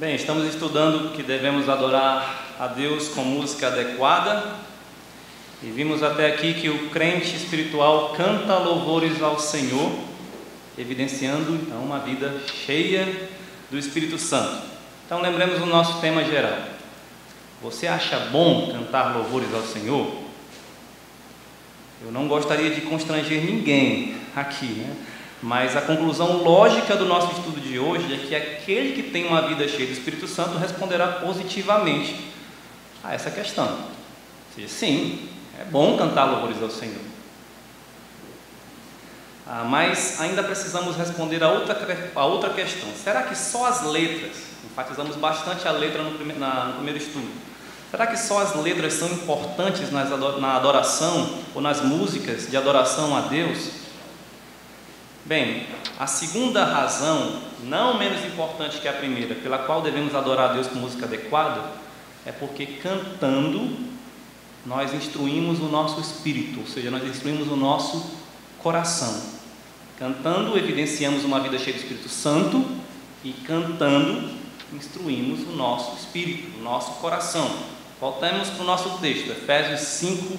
Bem, estamos estudando que devemos adorar a Deus com música adequada e vimos até aqui que o crente espiritual canta louvores ao Senhor, evidenciando então uma vida cheia do Espírito Santo. Então lembremos o nosso tema geral. Você acha bom cantar louvores ao Senhor? Eu não gostaria de constranger ninguém aqui, né? Mas a conclusão lógica do nosso estudo de hoje é que aquele que tem uma vida cheia do Espírito Santo responderá positivamente a essa questão. Ou seja, sim, é bom cantar louvores ao Senhor. Mas ainda precisamos responder a outra questão. Será que só as letras, enfatizamos bastante a letra no primeiro estudo, será que só as letras são importantes na adoração ou nas músicas de adoração a Deus? Bem, a segunda razão, não menos importante que a primeira, pela qual devemos adorar a Deus com música adequada, é porque cantando nós instruímos o nosso espírito, ou seja, nós instruímos o nosso coração. Cantando evidenciamos uma vida cheia do Espírito Santo e cantando instruímos o nosso espírito, o nosso coração. Voltamos para o nosso texto, Efésios 5,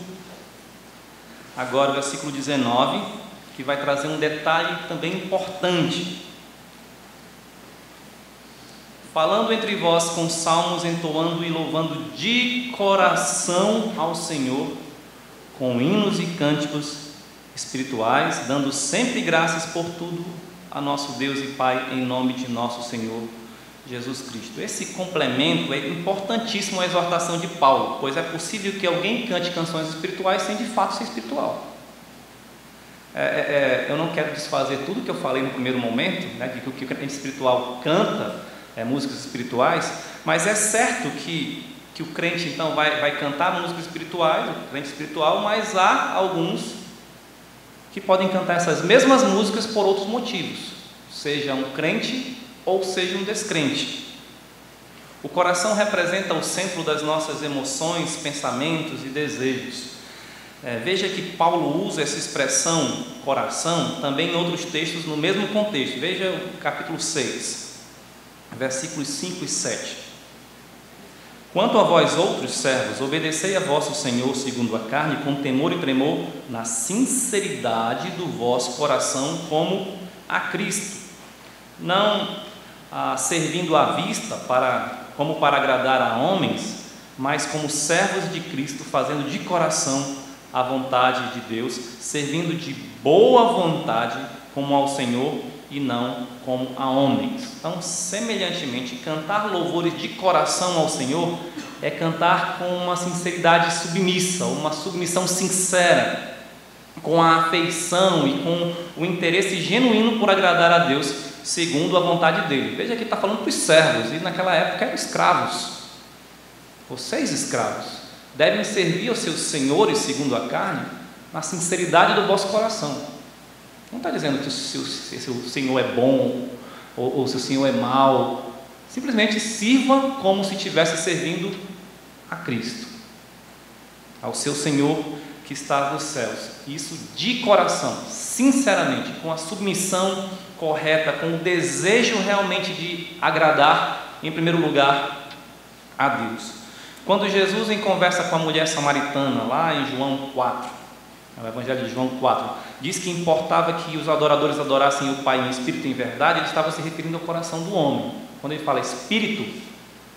agora versículo 19, que vai trazer um detalhe também importante. Falando entre vós com salmos, entoando e louvando de coração ao Senhor, com hinos e cânticos espirituais, dando sempre graças por tudo a nosso Deus e Pai, em nome de nosso Senhor Jesus Cristo. Esse complemento é importantíssimo à exortação de Paulo, pois é possível que alguém cante canções espirituais sem de fato ser espiritual. Eu não quero desfazer tudo que eu falei no primeiro momento, né, de que o crente espiritual canta músicas espirituais, mas é certo que o crente então vai cantar músicas espirituais, o crente espiritual, mas há alguns que podem cantar essas mesmas músicas por outros motivos, seja um crente ou seja um descrente. O coração representa o centro das nossas emoções, pensamentos e desejos. Veja que Paulo usa essa expressão coração também em outros textos no mesmo contexto. Veja o capítulo 6, versículos 5 e 7. Quanto a vós outros servos, obedecei a vosso Senhor segundo a carne, com temor e tremor, na sinceridade do vosso coração, como a Cristo, não servindo à vista como para agradar a homens, mas como servos de Cristo, fazendo de coração a vontade de Deus, servindo de boa vontade como ao Senhor e não como a homens. Então, semelhantemente, cantar louvores de coração ao Senhor é cantar com uma sinceridade submissa, uma submissão sincera, com a afeição e com o interesse genuíno por agradar a Deus, segundo a vontade dele. Veja que está falando para os servos, e naquela época eram escravos. Vocês, escravos, devem servir aos seus senhores segundo a carne, na sinceridade do vosso coração. Não está dizendo que o seu senhor é bom ou o seu senhor é mau. Simplesmente sirva como se estivesse servindo a Cristo, ao seu Senhor que está nos céus. Isso de coração, sinceramente, com a submissão correta, com o desejo realmente de agradar, em primeiro lugar, a Deus. Quando Jesus, em conversa com a mulher samaritana, lá em João 4, no Evangelho de João 4, diz que importava que os adoradores adorassem o Pai em espírito e em verdade, ele estava se referindo ao coração do homem. Quando ele fala espírito, ele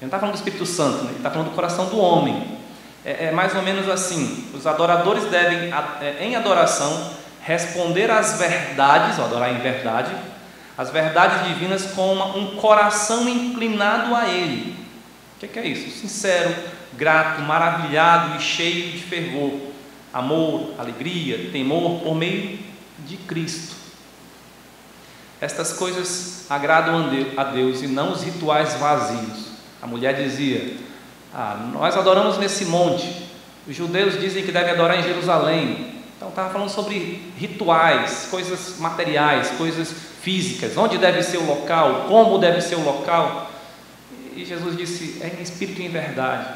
não está falando do Espírito Santo, né? Ele está falando do coração do homem. É mais ou menos assim: os adoradores devem, em adoração, responder às verdades, ou adorar em verdade, as verdades divinas com um coração inclinado a Ele. O que é isso? Sincero, grato, maravilhado e cheio de fervor, amor, alegria, temor por meio de Cristo. Estas coisas agradam a Deus e não os rituais vazios. A mulher dizia: nós adoramos nesse monte, os judeus dizem que devem adorar em Jerusalém. Então estava falando sobre rituais, coisas materiais, coisas físicas, onde deve ser o local, como deve ser o local. E Jesus disse: é em espírito e em verdade,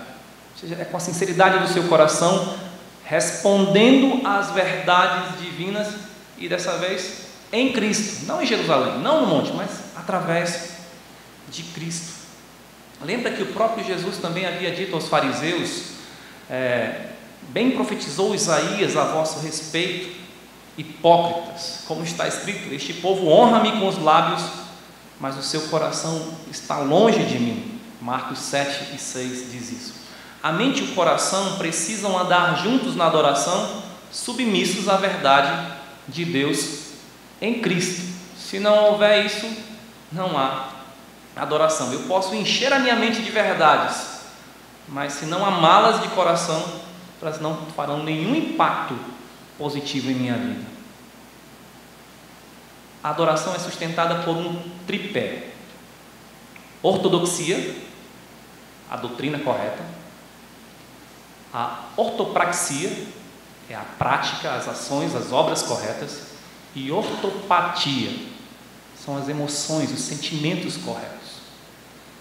ou seja, é com a sinceridade do seu coração, respondendo às verdades divinas, e dessa vez em Cristo, não em Jerusalém, não no monte, mas através de Cristo. Lembra que o próprio Jesus também havia dito aos fariseus, bem profetizou Isaías a vosso respeito, hipócritas, como está escrito: este povo honra-me com os lábios, mas o seu coração está longe de mim. Marcos 7:6 diz isso. A mente e o coração precisam andar juntos na adoração, submissos à verdade de Deus em Cristo. Se não houver isso, não há adoração. Eu posso encher a minha mente de verdades, mas se não amá-las de coração, elas não farão nenhum impacto positivo em minha vida. A adoração é sustentada por um tripé: ortodoxia, a doutrina correta; a ortopraxia, é a prática, as ações, as obras corretas; e ortopatia, são as emoções, os sentimentos corretos.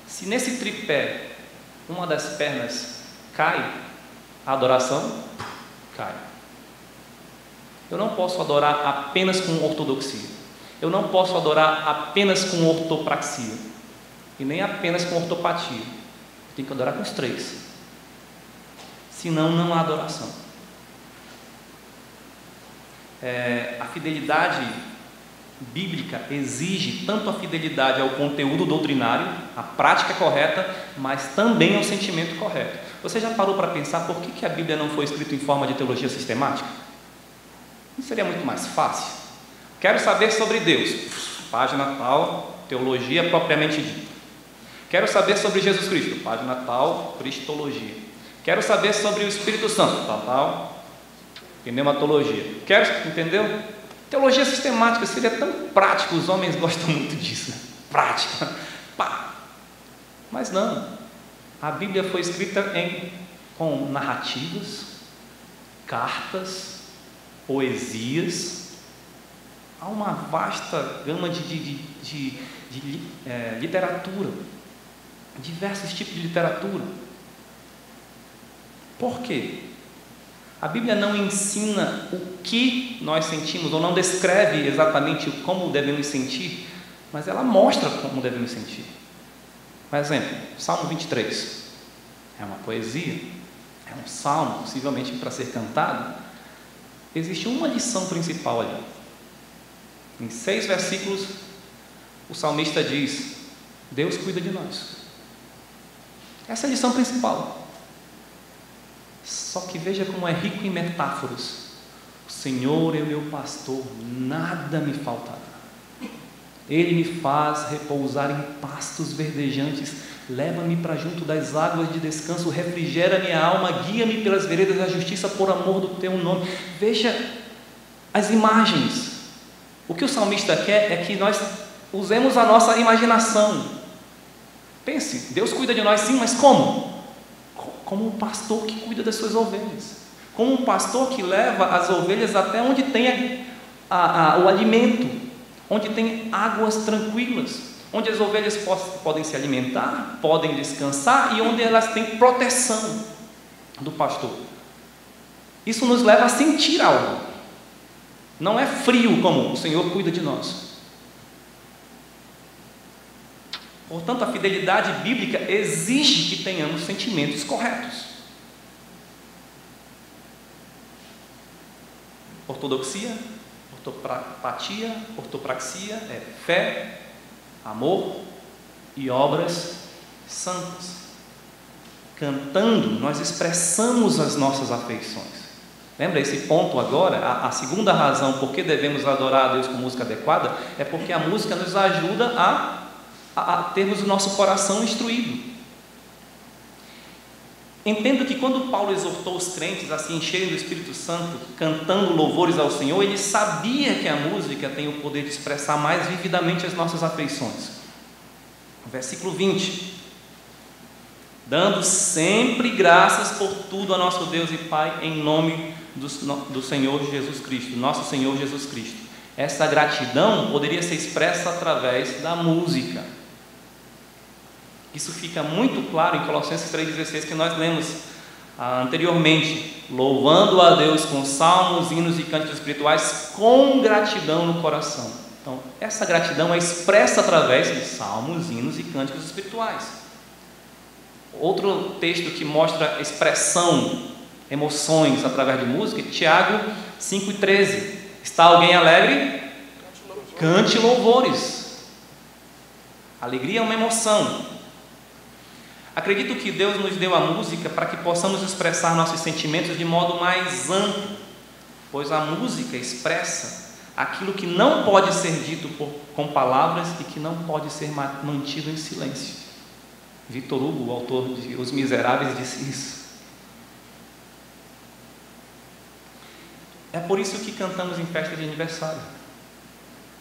Se nesse tripé uma das pernas cai, a adoração cai. Eu não posso adorar apenas com ortodoxia, eu não posso adorar apenas com ortopraxia, e nem apenas com ortopatia. Eu tenho que adorar com os três, senão não há adoração. A fidelidade bíblica exige tanto a fidelidade ao conteúdo doutrinário, à prática correta, mas também ao sentimento correto. Você já parou para pensar por que a Bíblia não foi escrita em forma de teologia sistemática? Não seria muito mais fácil? Quero saber sobre Deus, página tal, teologia propriamente dita. Quero saber sobre Jesus Cristo, página tal, cristologia. Quero saber sobre o Espírito Santo, tal, pneumatologia. Entendeu? Teologia sistemática seria tão prático, os homens gostam muito disso, né? Prática, pá. Mas não, a Bíblia foi escrita com narrativas, cartas, poesias. Há uma vasta gama de literatura, diversos tipos de literatura. Por quê? A Bíblia não ensina o que nós sentimos, ou não descreve exatamente como devemos sentir, mas ela mostra como devemos sentir. Por exemplo, Salmo 23 é uma poesia, é um salmo, possivelmente para ser cantado. Existe uma lição principal ali. Em 6 versículos, o salmista diz: Deus cuida de nós. Essa é a lição principal. Só que veja como é rico em metáforas. O Senhor é o meu pastor, nada me faltará. Ele me faz repousar em pastos verdejantes, leva-me para junto das águas de descanso, refrigera minha alma, guia-me pelas veredas da justiça por amor do teu nome. Veja as imagens. O que o salmista quer é que nós usemos a nossa imaginação. Pense, Deus cuida de nós sim, mas como? Como um pastor que cuida das suas ovelhas, como um pastor que leva as ovelhas até onde tem o alimento, onde tem águas tranquilas, onde as ovelhas podem se alimentar, podem descansar e onde elas têm proteção do pastor. Isso nos leva a sentir algo. Não é frio como o Senhor cuida de nós. Portanto, a fidelidade bíblica exige que tenhamos sentimentos corretos. Ortodoxia, ortopatia, ortopraxia é fé, amor e obras santas. Cantando, nós expressamos as nossas afeições. Lembra esse ponto agora? A segunda razão por que devemos adorar a Deus com música adequada é porque a música nos ajuda a termos o nosso coração instruído. Entendo que quando Paulo exortou os crentes a se encherem do Espírito Santo, cantando louvores ao Senhor, ele sabia que a música tem o poder de expressar mais vividamente as nossas afeições. Versículo 20: dando sempre graças por tudo a nosso Deus e Pai, em nome do Senhor Jesus Cristo, nosso Senhor Jesus Cristo. Essa gratidão poderia ser expressa através da música. Isso fica muito claro em Colossenses 3,16, que nós lemos anteriormente: louvando a Deus com salmos, hinos e cânticos espirituais, com gratidão no coração. Então, essa gratidão é expressa através de salmos, hinos e cânticos espirituais. Outro texto que mostra expressão, emoções através de música, Tiago 5,13. Está alguém alegre? Cante louvores. Alegria é uma emoção. Acredito que Deus nos deu a música para que possamos expressar nossos sentimentos de modo mais amplo, pois a música expressa aquilo que não pode ser dito com palavras e que não pode ser mantido em silêncio. Victor Hugo, o autor de Os Miseráveis, disse isso. É por isso que cantamos em festa de aniversário,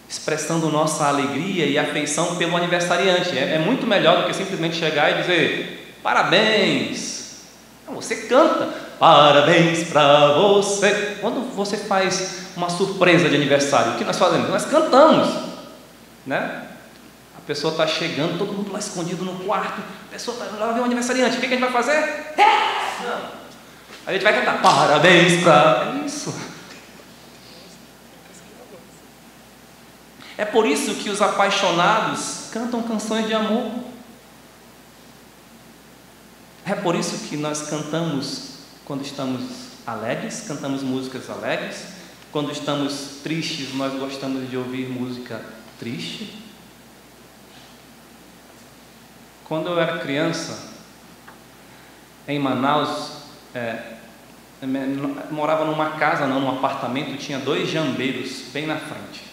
expressando nossa alegria e afeição pelo aniversariante. É muito melhor do que simplesmente chegar e dizer parabéns. Não, você canta parabéns para você. Quando você faz uma surpresa de aniversário, o que nós fazemos? Nós cantamos, né? A pessoa está chegando, todo mundo lá escondido no quarto, a pessoa está lá, vem o aniversariante, o que a gente vai fazer? A gente vai cantar parabéns para... isso. É por isso que os apaixonados cantam canções de amor. É por isso que nós cantamos quando estamos alegres, cantamos músicas alegres. Quando estamos tristes, nós gostamos de ouvir música triste. Quando eu era criança, em Manaus, eu morava numa casa, não, num apartamento, tinha 2 jambeiros bem na frente.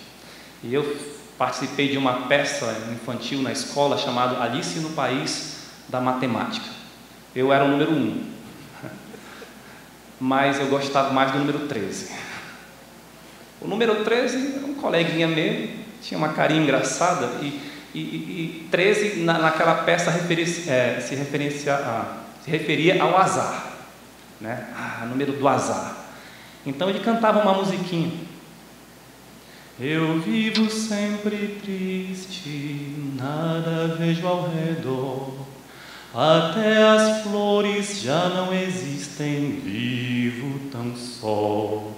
E eu participei de uma peça infantil na escola chamada Alice no País da Matemática. Eu era o número 1, mas eu gostava mais do número 13. O número 13 era um coleguinha meu, tinha uma carinha engraçada, e 13 naquela peça se referia ao azar, né? Número do azar. Então ele cantava uma musiquinha. Eu vivo sempre triste, nada vejo ao redor, até as flores já não existem, vivo tão só.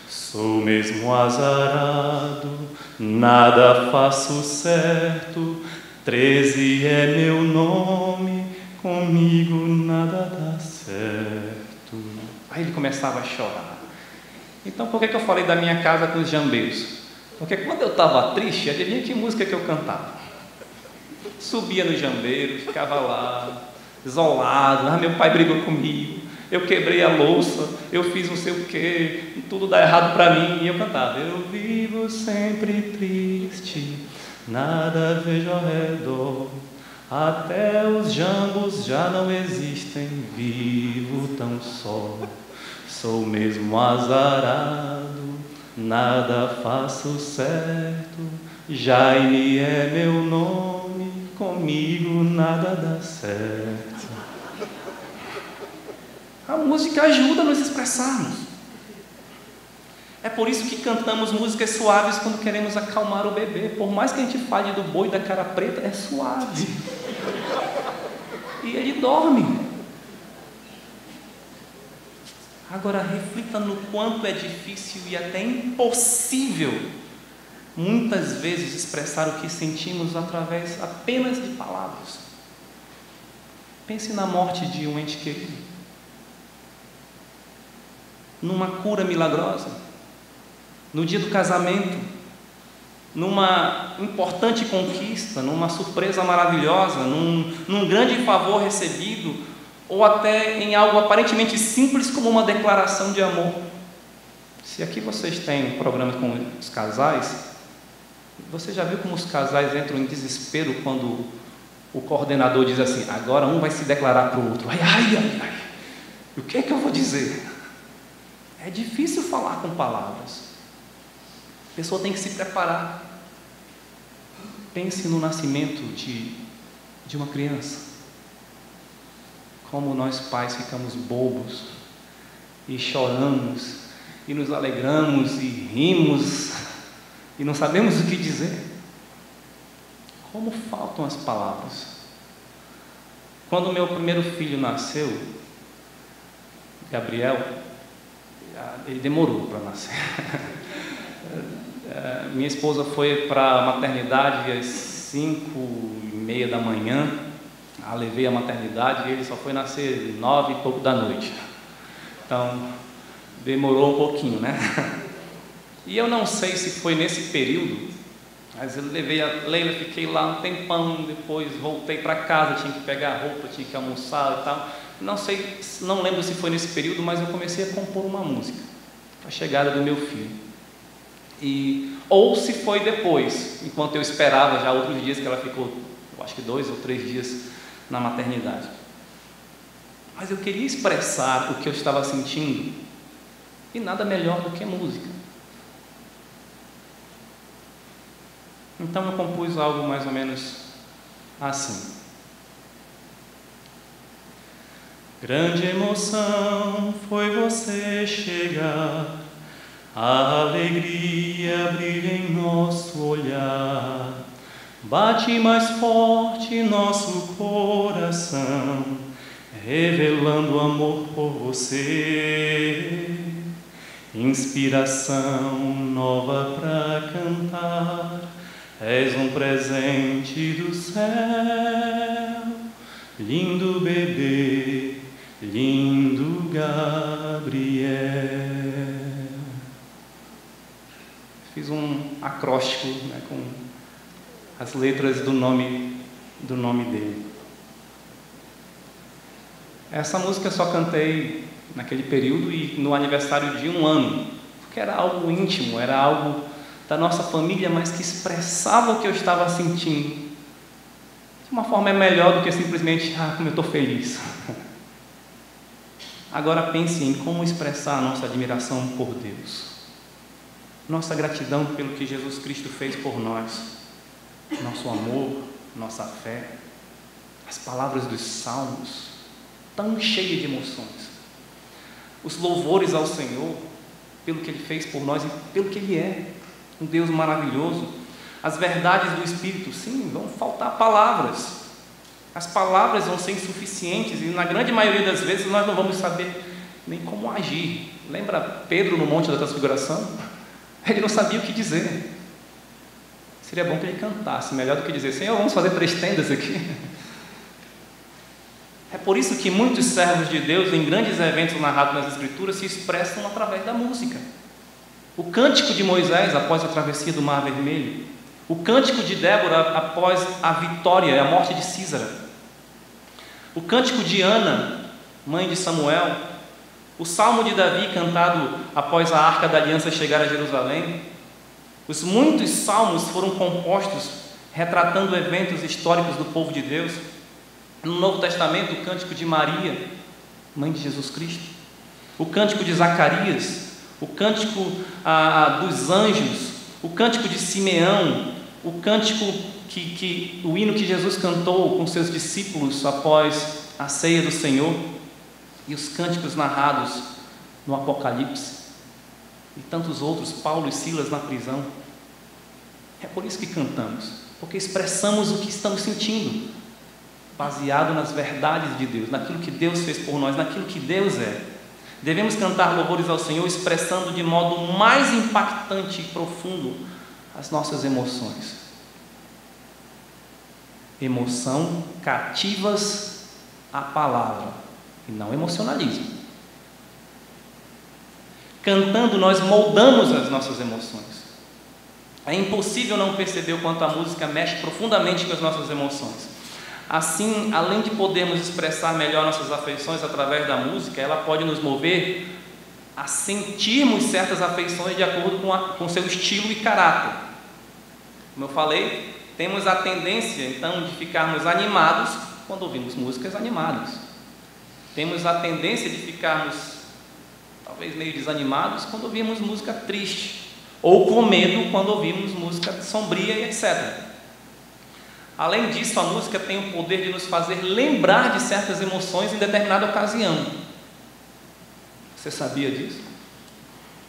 Sou mesmo azarado, nada faço certo, 13 é meu nome, comigo nada dá certo. Aí ele começava a chorar. Então por que eu falei da minha casa com os jambeiros? Porque quando eu estava triste, adivinha que música que eu cantava? Subia no jambeiro, ficava lá, isolado. Meu pai brigou comigo, eu quebrei a louça, eu fiz não sei o quê, tudo dá errado para mim. E eu cantava: eu vivo sempre triste, nada vejo ao redor, até os jambos já não existem, vivo tão só. Sou mesmo azarado, nada faço certo, Jaime é meu nome, comigo nada dá certo. A música ajuda a nos expressarmos. É por isso que cantamos músicas suaves quando queremos acalmar o bebê. Por mais que a gente fale do boi da cara preta, é suave. E ele dorme. Agora, reflita no quanto é difícil e até impossível, muitas vezes, expressar o que sentimos através apenas de palavras. Pense na morte de um ente querido, numa cura milagrosa, no dia do casamento, numa importante conquista, numa surpresa maravilhosa, num grande favor recebido, ou até em algo aparentemente simples como uma declaração de amor. Se aqui vocês têm um programa com os casais, você já viu como os casais entram em desespero quando o coordenador diz assim: agora um vai se declarar para o outro. Ai, o que é que eu vou dizer? É difícil falar com palavras. A pessoa tem que se preparar. Pense no nascimento de uma criança. Como nós pais ficamos bobos e choramos e nos alegramos e rimos e não sabemos o que dizer. Como faltam as palavras. Quando meu primeiro filho nasceu, Gabriel, ele demorou para nascer. Minha esposa foi para a maternidade às 5:30 da manhã. a levei à maternidade e ele só foi nascer 9 e pouco da noite. Então, demorou um pouquinho, né? E eu não sei se foi nesse período, mas eu levei a Leila, fiquei lá um tempão, depois voltei para casa, tinha que pegar roupa, tinha que almoçar e tal. Não sei, não lembro se foi nesse período, mas eu comecei a compor uma música, a chegada do meu filho. Ou se foi depois, enquanto eu esperava já outros dias, que ela ficou, eu acho que 2 ou 3 dias na maternidade. Mas eu queria expressar o que eu estava sentindo, e nada melhor do que música. Então eu compus algo mais ou menos assim. Grande emoção foi você chegar, a alegria brilha em nosso olhar, bate mais forte nosso coração, revelando amor por você. Inspiração nova pra cantar, és um presente do céu, lindo bebê, lindo Gabriel. Fiz um acróstico, né, com as letras do nome dele. Essa música eu só cantei naquele período e no aniversário de 1 ano, porque era algo íntimo, era algo da nossa família, mas que expressava o que eu estava sentindo de uma forma melhor do que simplesmente, como eu estou feliz. Agora pense em como expressar a nossa admiração por Deus, nossa gratidão pelo que Jesus Cristo fez por nós, nosso amor, nossa fé, as palavras dos salmos, tão cheias de emoções, os louvores ao Senhor pelo que Ele fez por nós e pelo que Ele é, um Deus maravilhoso, as verdades do Espírito. Sim, vão faltar palavras, as palavras vão ser insuficientes e na grande maioria das vezes nós não vamos saber nem como agir. Lembra Pedro no Monte da Transfiguração? Ele não sabia o que dizer. Seria bom que ele cantasse, melhor do que dizer: Senhor, vamos fazer 3 tendas aqui. É por isso que muitos servos de Deus, em grandes eventos narrados nas Escrituras, se expressam através da música. O cântico de Moisés após a travessia do Mar Vermelho, o cântico de Débora após a vitória e a morte de Císara, o cântico de Ana, mãe de Samuel, o salmo de Davi cantado após a Arca da Aliança chegar a Jerusalém. Os muitos salmos foram compostos retratando eventos históricos do povo de Deus. No Novo Testamento, o cântico de Maria, mãe de Jesus Cristo, o cântico de Zacarias, o cântico dos anjos, o cântico de Simeão, o cântico o hino que Jesus cantou com seus discípulos após a ceia do Senhor, e os cânticos narrados no Apocalipse, e tantos outros, Paulo e Silas na prisão. É por isso que cantamos, porque expressamos o que estamos sentindo, baseado nas verdades de Deus, naquilo que Deus fez por nós, naquilo que Deus é. Devemos cantar louvores ao Senhor expressando de modo mais impactante e profundo as nossas emoções. Emoção cativas à palavra e não emocionalismo. Cantando, nós moldamos as nossas emoções. É impossível não perceber o quanto a música mexe profundamente com as nossas emoções. Assim, além de podermos expressar melhor nossas afeições através da música, ela pode nos mover a sentirmos certas afeições de acordo com seu estilo e caráter. Como eu falei, temos a tendência, então, de ficarmos animados quando ouvimos músicas animadas. Temos a tendência de ficarmos, talvez, meio desanimados quando ouvimos música triste, ou com medo quando ouvimos música sombria e etc. Além disso, a música tem o poder de nos fazer lembrar de certas emoções em determinada ocasião. Você sabia disso?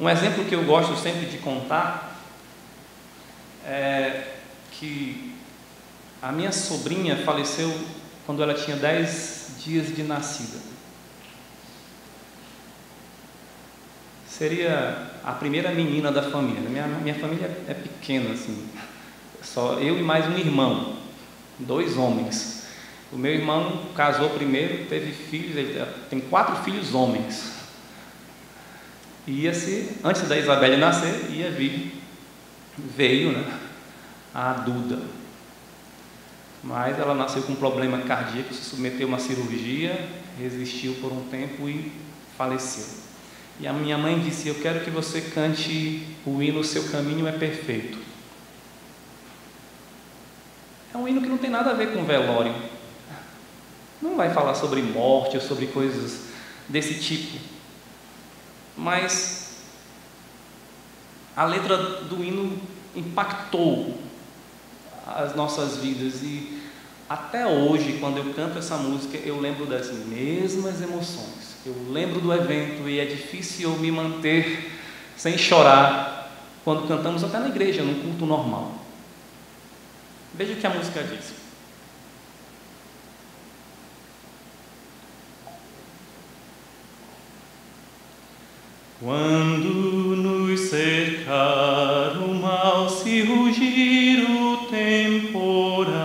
Um exemplo que eu gosto sempre de contar é que a minha sobrinha faleceu quando ela tinha 10 dias de nascida. Seria a primeira menina da família. Minha família é pequena, assim, só eu e mais um irmão, 2 homens. O meu irmão casou primeiro, teve filhos, ele tem 4 filhos homens. Antes da Isabelle nascer, veio, né, a Duda. Mas ela nasceu com um problema cardíaco, se submeteu a uma cirurgia, resistiu por um tempo e faleceu. E a minha mãe disse: eu quero que você cante o hino "O Seu Caminho é Perfeito". É um hino que não tem nada a ver com velório. Não vai falar sobre morte ou sobre coisas desse tipo. Mas a letra do hino impactou as nossas vidas e até hoje, quando eu canto essa música, eu lembro das mesmas emoções. Eu lembro do evento e é difícil eu me manter sem chorar quando cantamos até na igreja, num culto normal. Veja o que a música diz. Quando nos cercar o mal, se rugir o temporal,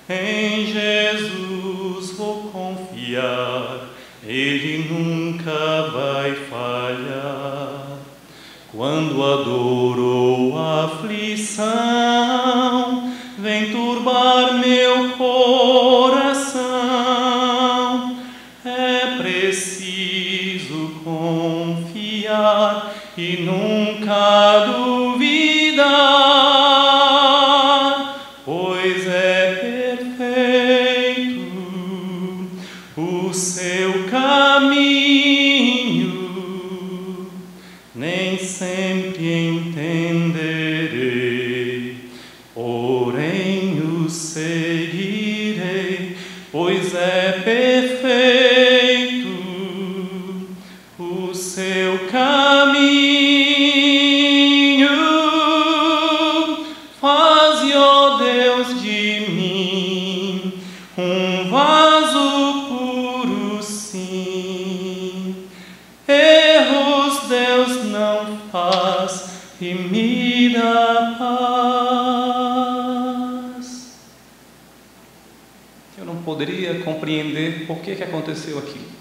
em Jesus vou confiar, Ele nunca vai falhar. Quando a dor ou a aflição vem turbar meu coração, é preciso confiar e nunca duvidar, pois é perfeito o seu caminho. Nem sempre entenderei, porém o seguirei, pois é perfeito o seu caminho. Faze, ó Deus, de mim um vaso puro, sim. Erros Deus não faz e me dá paz. Eu não poderia compreender por que aconteceu aquilo,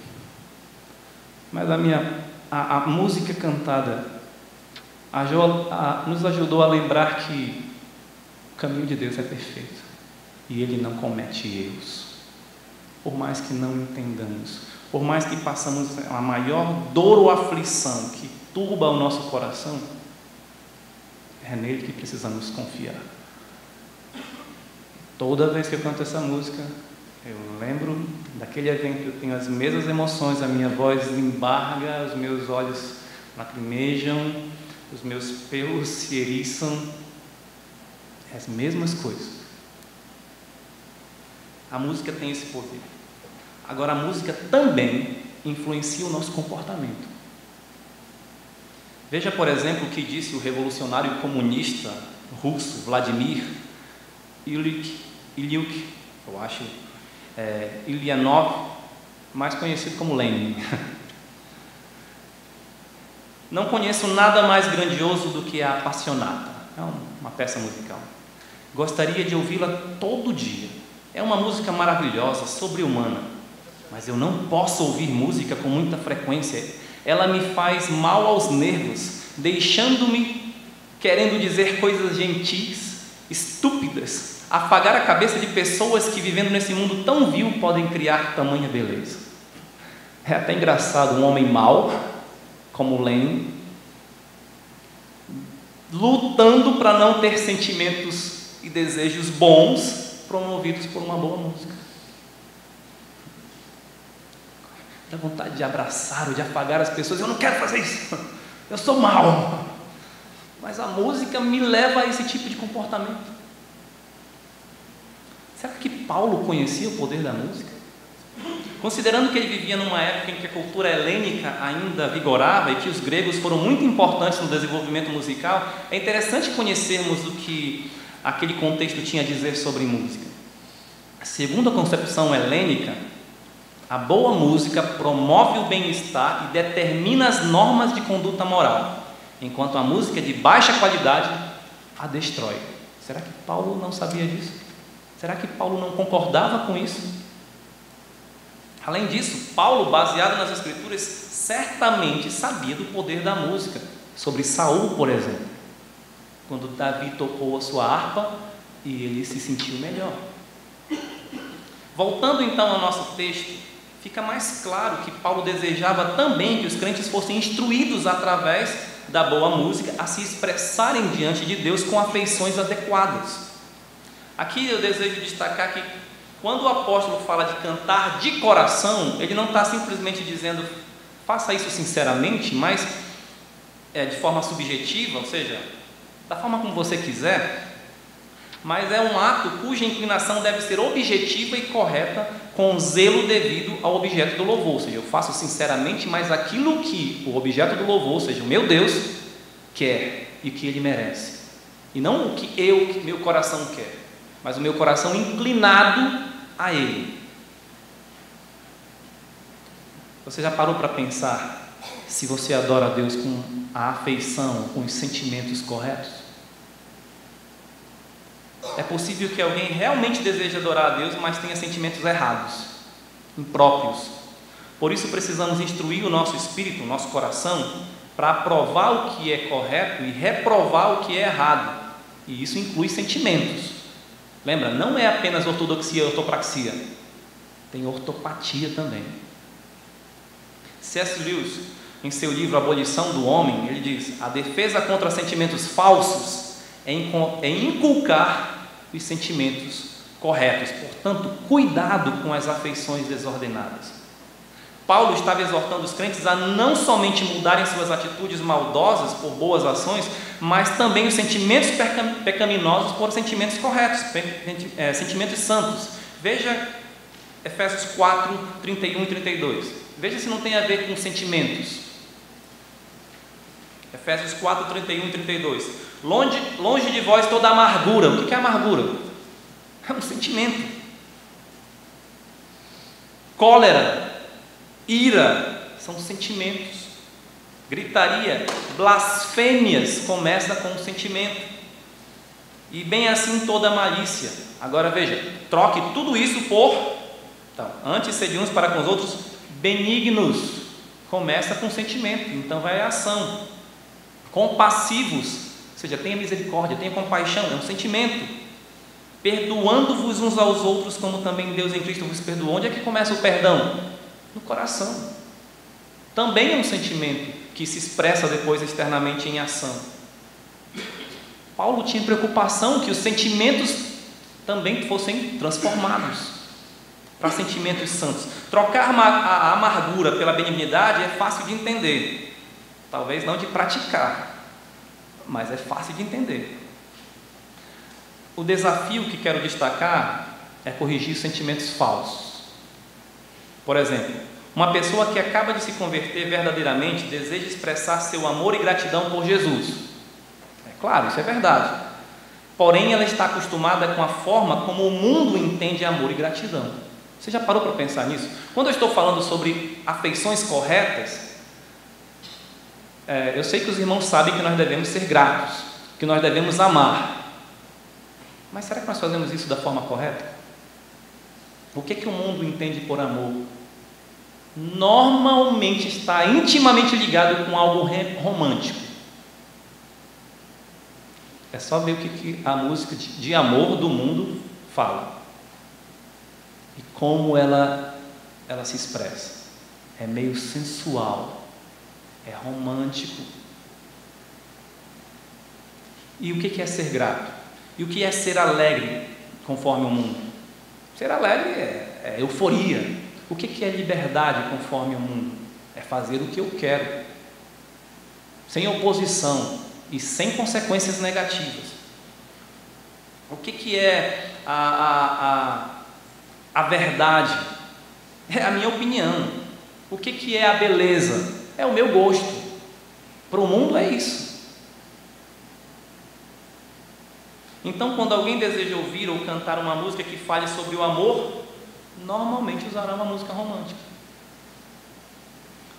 mas a música cantada nos ajudou a lembrar que o caminho de Deus é perfeito e Ele não comete erros. Por mais que não entendamos, por mais que passamos a maior dor ou aflição que turba o nosso coração, é nele que precisamos confiar. Toda vez que eu canto essa música, eu lembro daquele evento, eu tenho as mesmas emoções, a minha voz embarga, os meus olhos lacrimejam, os meus pelos se eriçam, as mesmas coisas. A música tem esse poder. Agora, a música também influencia o nosso comportamento. Veja, por exemplo, o que disse o revolucionário comunista russo Vladimir Ilyich, eu acho, Ulyanov, mais conhecido como Lenin. Não conheço nada mais grandioso do que a Passionata. É uma peça musical. Gostaria de ouvi-la todo dia. É uma música maravilhosa, sobre-humana. Mas eu não posso ouvir música com muita frequência. Ela me faz mal aos nervos, deixando-me querendo dizer coisas gentis, estúpidas, afagar a cabeça de pessoas que, vivendo nesse mundo tão vil, podem criar tamanha beleza. É até engraçado um homem mau, como Lenin, lutando para não ter sentimentos e desejos bons promovidos por uma boa música. Dá vontade de abraçar ou de afagar as pessoas. Eu não quero fazer isso, eu sou mau. Mas a música me leva a esse tipo de comportamento. Será que Paulo conhecia o poder da música? Considerando que ele vivia numa época em que a cultura helênica ainda vigorava e que os gregos foram muito importantes no desenvolvimento musical, é interessante conhecermos o que aquele contexto tinha a dizer sobre música. Segundo a concepção helênica, a boa música promove o bem-estar e determina as normas de conduta moral, enquanto a música de baixa qualidade a destrói. Será que Paulo não sabia disso? Será que Paulo não concordava com isso? Além disso, Paulo, baseado nas Escrituras, certamente sabia do poder da música. Sobre Saul, por exemplo, quando Davi tocou a sua harpa e ele se sentiu melhor. Voltando então ao nosso texto, fica mais claro que Paulo desejava também que os crentes fossem instruídos através da boa música a se expressarem diante de Deus com afeições adequadas. Aqui eu desejo destacar que quando o apóstolo fala de cantar de coração, ele não está simplesmente dizendo faça isso sinceramente, mas de forma subjetiva, ou seja, da forma como você quiser, mas é um ato cuja inclinação deve ser objetiva e correta, com zelo devido ao objeto do louvor. Ou seja, eu faço sinceramente, mas aquilo que o objeto do louvor, ou seja, o meu Deus, quer e que ele merece, e não o que meu coração quer, mas o meu coração inclinado a ele. Você já parou para pensar se você adora a Deus com a afeição, com os sentimentos corretos? É possível que alguém realmente deseje adorar a Deus, mas tenha sentimentos errados, impróprios. Por isso precisamos instruir o nosso espírito, o nosso coração, para aprovar o que é correto e reprovar o que é errado. E isso inclui sentimentos. Lembra, não é apenas ortodoxia e ortopraxia, tem ortopatia também. C.S. Lewis, em seu livro Abolição do Homem, ele diz: a defesa contra sentimentos falsos é inculcar os sentimentos corretos. Portanto, cuidado com as afeições desordenadas. Paulo estava exortando os crentes a não somente mudarem suas atitudes maldosas por boas ações, mas também os sentimentos pecaminosos por sentimentos corretos, sentimentos santos. Veja Efésios 4, 31 e 32. Veja se não tem a ver com sentimentos. Efésios 4, 31 e 32. Longe de vós toda amargura. O que é amargura? É um sentimento. Cólera, ira, são sentimentos. Gritaria, blasfêmias, começa com um sentimento. E bem assim toda malícia. Agora veja, troque tudo isso por... Então, antes sede uns para com os outros benignos. Começa com sentimento, então vai a ação. Compassivos, ou seja, tenha misericórdia, tenha compaixão, é um sentimento. Perdoando-vos uns aos outros, como também Deus em Cristo vos perdoou. Onde é que começa o perdão? No coração. Também é um sentimento que se expressa depois externamente em ação. Paulo tinha preocupação que os sentimentos também fossem transformados para sentimentos santos. Trocar a amargura pela benignidade é fácil de entender. Talvez não de praticar, mas é fácil de entender. O desafio que quero destacar é corrigir sentimentos falsos. Por exemplo, uma pessoa que acaba de se converter verdadeiramente deseja expressar seu amor e gratidão por Jesus. É claro, isso é verdade. Porém, ela está acostumada com a forma como o mundo entende amor e gratidão. Você já parou para pensar nisso? Quando eu estou falando sobre afeições corretas, eu sei que os irmãos sabem que nós devemos ser gratos, que nós devemos amar. Mas será que nós fazemos isso da forma correta? O que o mundo entende por amor? Normalmente está intimamente ligado com algo romântico. É só ver o que a música de amor do mundo fala e como ela se expressa. É meio sensual, é romântico. E o que é ser grato? E o que é ser alegre conforme o mundo? Ser alegre é euforia. O que é liberdade conforme o mundo? É fazer o que eu quero, sem oposição e sem consequências negativas. O que é a verdade? É a minha opinião. O que é a beleza? É o meu gosto. Para o mundo é isso. Então, quando alguém deseja ouvir ou cantar uma música que fale sobre o amor, normalmente usará uma música romântica.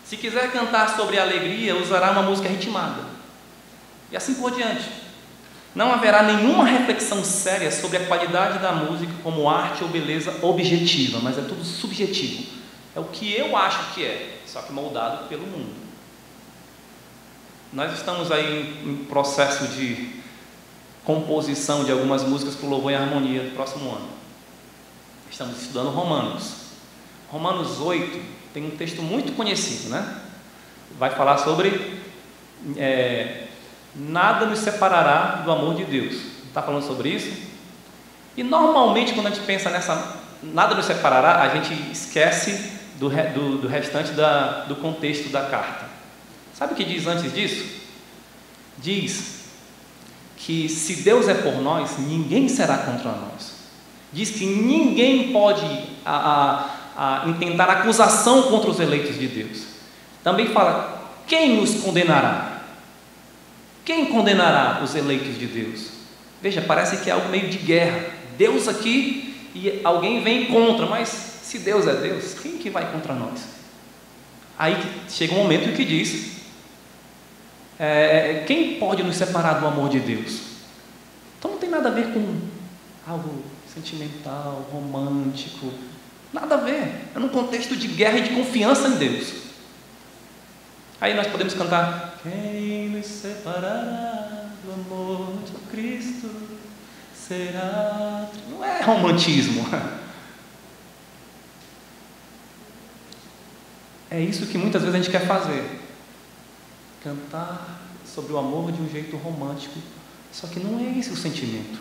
Se quiser cantar sobre a alegria, usará uma música ritmada. E assim por diante. não haverá nenhuma reflexão séria sobre a qualidade da música como arte ou beleza objetiva, mas é tudo subjetivo. É o que eu acho que é, só que moldado pelo mundo. Nós estamos aí em processo de composição de algumas músicas para o Louvor e Harmonia do próximo ano. Estamos estudando Romanos. Romanos 8 tem um texto muito conhecido, né? Vai falar sobre nada nos separará do amor de Deus. Está falando sobre isso? E normalmente quando a gente pensa nessa nada nos separará, a gente esquece do restante do contexto da carta. Sabe o que diz antes disso? Diz que se Deus é por nós, ninguém será contra nós. Diz que ninguém pode intentar acusação contra os eleitos de Deus. Também fala, quem nos condenará? Quem condenará os eleitos de Deus? Veja, parece que é algo meio de guerra. Deus aqui e alguém vem contra, mas se Deus é Deus, quem que vai contra nós? Aí chega um momento em que diz, quem pode nos separar do amor de Deus? Então não tem nada a ver com algo sentimental, romântico, nada a ver, é num contexto de guerra e de confiança em Deus. Aí nós podemos cantar, quem nos separará do amor de Cristo será... Não é romantismo, é isso que muitas vezes a gente quer fazer, cantar sobre o amor de um jeito romântico, só que não é esse o sentimento.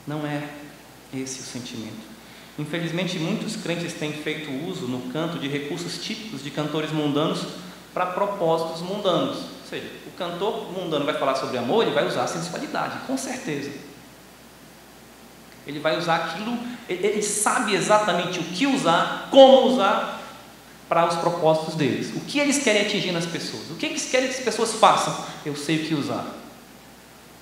Não é esse o sentimento. Infelizmente, muitos crentes têm feito uso no canto de recursos típicos de cantores mundanos para propósitos mundanos. Ou seja, o cantor mundano vai falar sobre amor, ele vai usar a sensualidade, com certeza. Ele vai usar aquilo, ele sabe exatamente o que usar, como usar para os propósitos deles. O que eles querem atingir nas pessoas? O que eles querem que as pessoas façam? Eu sei o que usar.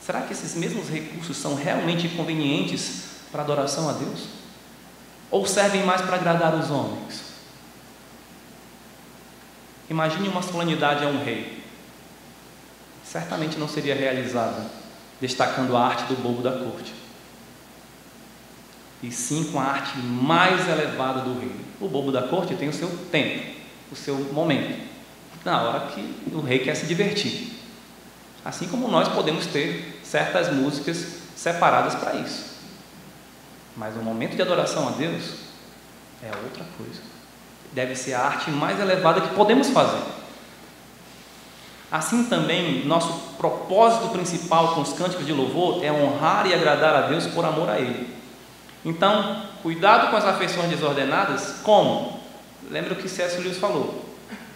Será que esses mesmos recursos são realmente convenientes para a adoração a Deus? Ou servem mais para agradar os homens? Imagine uma solenidade a um rei. Certamente não seria realizada destacando a arte do bobo da corte, e sim com a arte mais elevada do rei. O bobo da corte tem o seu tempo, o seu momento, na hora que o rei quer se divertir. Assim como nós podemos ter certas músicas separadas para isso. Mas o momento de adoração a Deus é outra coisa. Deve ser a arte mais elevada que podemos fazer. Assim também, nosso propósito principal com os cânticos de louvor é honrar e agradar a Deus por amor a Ele. Então, cuidado com as afeições desordenadas. Como? Lembra o que C.S. Lewis falou?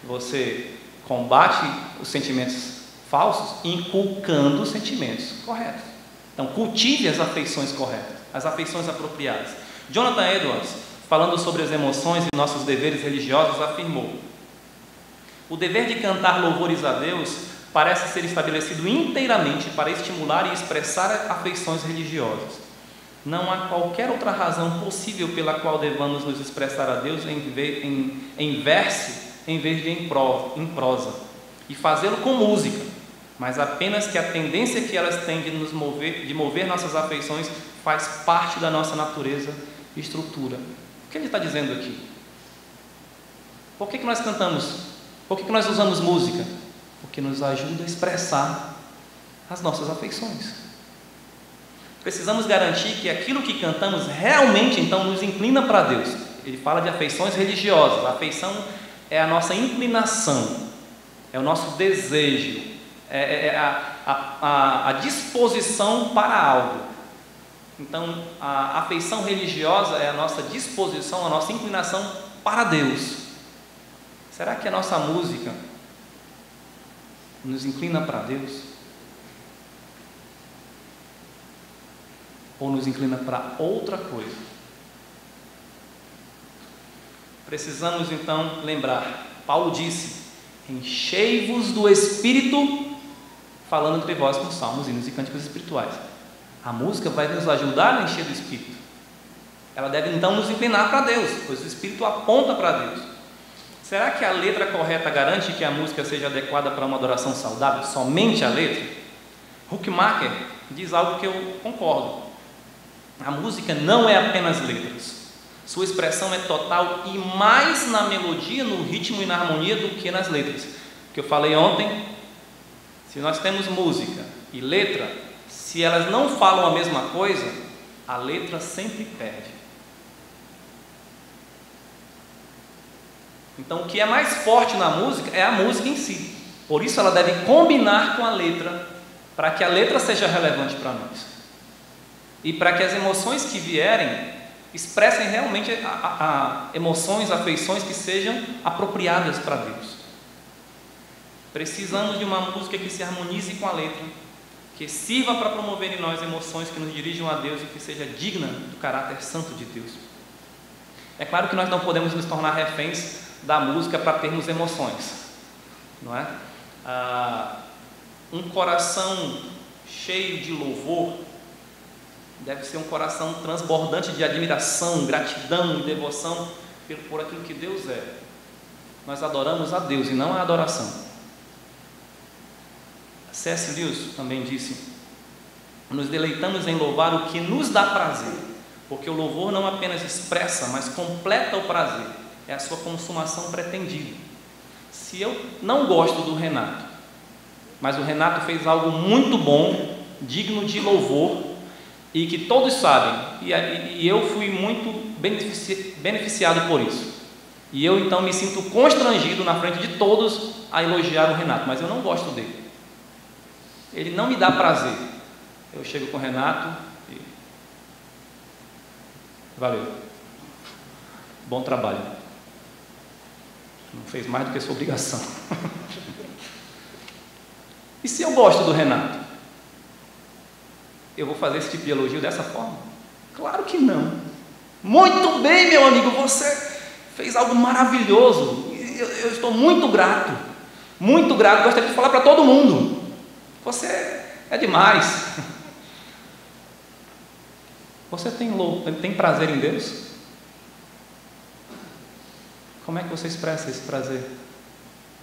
Você combate os sentimentos falsos inculcando os sentimentos corretos. Então, cultive as afeições corretas, as afeições apropriadas. Jonathan Edwards, falando sobre as emoções e nossos deveres religiosos, afirmou: o dever de cantar louvores a Deus parece ser estabelecido inteiramente para estimular e expressar afeições religiosas. Não há qualquer outra razão possível pela qual devamos nos expressar a Deus em verso em vez de em prosa, e fazê-lo com música, mas apenas que a tendência que elas têm de mover nossas afeições faz parte da nossa natureza e estrutura. O que ele está dizendo aqui? Por que nós cantamos? Por que nós usamos música? Porque nos ajuda a expressar as nossas afeições. Precisamos garantir que aquilo que cantamos realmente então nos inclina para Deus. Ele fala de afeições religiosas. A afeição é a nossa inclinação, é o nosso desejo, é a disposição para algo. Então, a afeição religiosa é a nossa disposição, a nossa inclinação para Deus. Será que a nossa música nos inclina para Deus? Ou nos inclina para outra coisa? Precisamos então lembrar, Paulo disse: enchei-vos do Espírito, falando entre vós com salmos, hinos e cânticos espirituais. A música vai nos ajudar a encher do Espírito. Ela deve então nos inclinar para Deus, pois o Espírito aponta para Deus. Será que a letra correta garante que a música seja adequada para uma adoração saudável? Somente a letra? Huckmacher diz algo que eu concordo. A música não é apenas letras. Sua expressão é total e mais na melodia, no ritmo e na harmonia do que nas letras. O que eu falei ontem, se nós temos música e letra, se elas não falam a mesma coisa, a letra sempre perde. Então, o que é mais forte na música é a música em si. Por isso ela deve combinar com a letra, para que a letra seja relevante para nós. E para que as emoções que vierem expressem realmente emoções, afeições que sejam apropriadas para Deus. Precisamos de uma música que se harmonize com a letra, que sirva para promover em nós emoções que nos dirijam a Deus e que seja digna do caráter santo de Deus. É claro que nós não podemos nos tornar reféns da música para termos emoções, não é? Um coração cheio de louvor deve ser um coração transbordante de admiração, gratidão e devoção por aquilo que Deus é. Nós adoramos a Deus e não a adoração. C.S. Lewis também disse: nos deleitamos em louvar o que nos dá prazer, porque o louvor não apenas expressa, mas completa o prazer, é a sua consumação pretendida. Se eu não gosto do Renato, mas o Renato fez algo muito bom, digno de louvor, e que todos sabem, e eu fui muito beneficiado por isso, e eu então me sinto constrangido na frente de todos a elogiar o Renato, mas eu não gosto dele, ele não me dá prazer. Eu chego com o Renato e valeu, bom trabalho, não fez mais do que sua obrigação. E se eu gosto do Renato, eu vou fazer esse tipo de elogio dessa forma? Claro que não. Muito bem, meu amigo, você fez algo maravilhoso, eu estou muito grato, gostaria de falar para todo mundo, você é demais. Você tem prazer em Deus? Como é que você expressa esse prazer?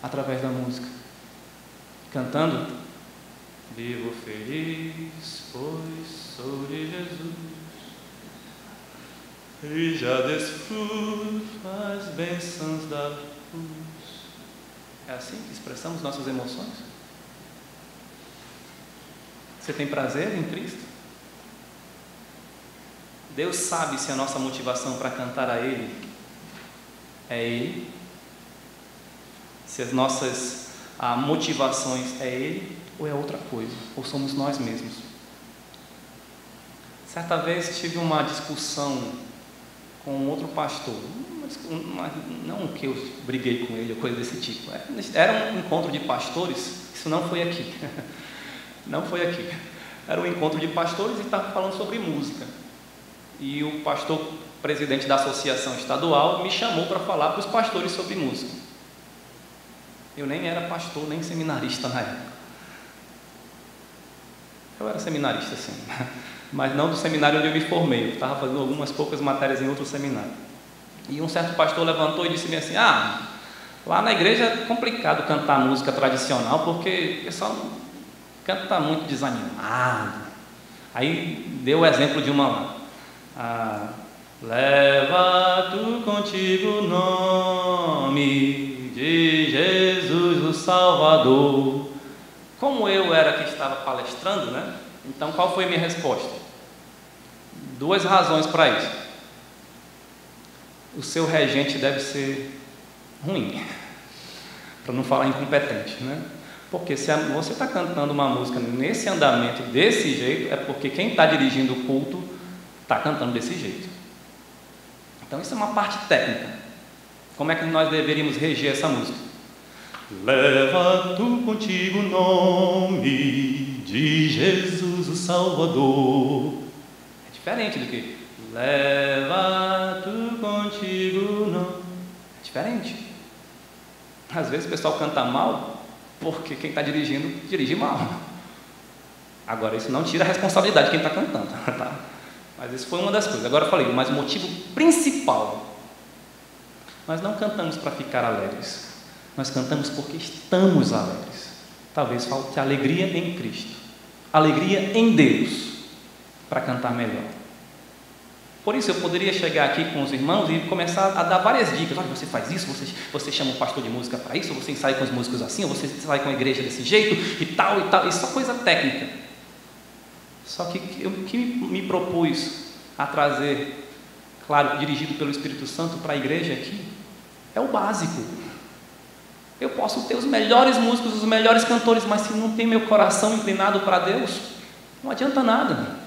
Através da música, cantando: vivo feliz, pois sou de Jesus, e já desfruto as bênçãos da luz. É assim que expressamos nossas emoções? Você tem prazer em Cristo? Deus sabe se a nossa motivação para cantar a Ele é Ele, se as nossas motivações é Ele ou é outra coisa, ou somos nós mesmos. Certa vez tive uma discussão com outro pastor, não que eu briguei com ele ou coisa desse tipo, era um encontro de pastores, isso não foi aqui, não foi aqui, era um encontro de pastores e estava falando sobre música, e o pastor presidente da associação estadual me chamou para falar para os pastores sobre música. Eu nem era pastor, nem seminarista na época. Eu era seminarista, sim, mas não do seminário onde eu me formei. Eu estava fazendo algumas poucas matérias em outro seminário. E um certo pastor levantou e disse-me assim: lá na igreja é complicado cantar música tradicional, porque o pessoal canta muito desanimado. Aí deu o exemplo de uma lá. Leva tu contigo o nome de Jesus o Salvador. Como eu era que estava palestrando, né? Então qual foi a minha resposta? 2 razões para isso. O seu regente deve ser ruim, para não falar incompetente, né? Porque se você está cantando uma música nesse andamento, desse jeito, é porque quem está dirigindo o culto está cantando desse jeito. Então isso é uma parte técnica. Como é que nós deveríamos reger essa música? Leva tu contigo o nome de Jesus o Salvador. É diferente do que leva tu contigo o nome. É diferente. Às vezes o pessoal canta mal porque quem está dirigindo dirige mal. Agora isso não tira a responsabilidade de quem está cantando, tá? Mas isso foi uma das coisas. Agora eu falei, mas o motivo principal Nós não cantamos para ficar alegres, nós cantamos porque estamos alegres. Talvez falte alegria em Cristo, alegria em Deus, para cantar melhor. Por isso eu poderia chegar aqui com os irmãos e começar a dar várias dicas. Olha, você faz isso, você chama um pastor de música para isso, ou você ensaia com os músicos assim, ou você ensaia com a igreja desse jeito, e tal, isso é coisa técnica. Só que o que me propus a trazer, claro, dirigido pelo Espírito Santo para a igreja aqui, é o básico. Eu posso ter os melhores músicos, os melhores cantores, mas se não tem meu coração inclinado para Deus, não adianta nada.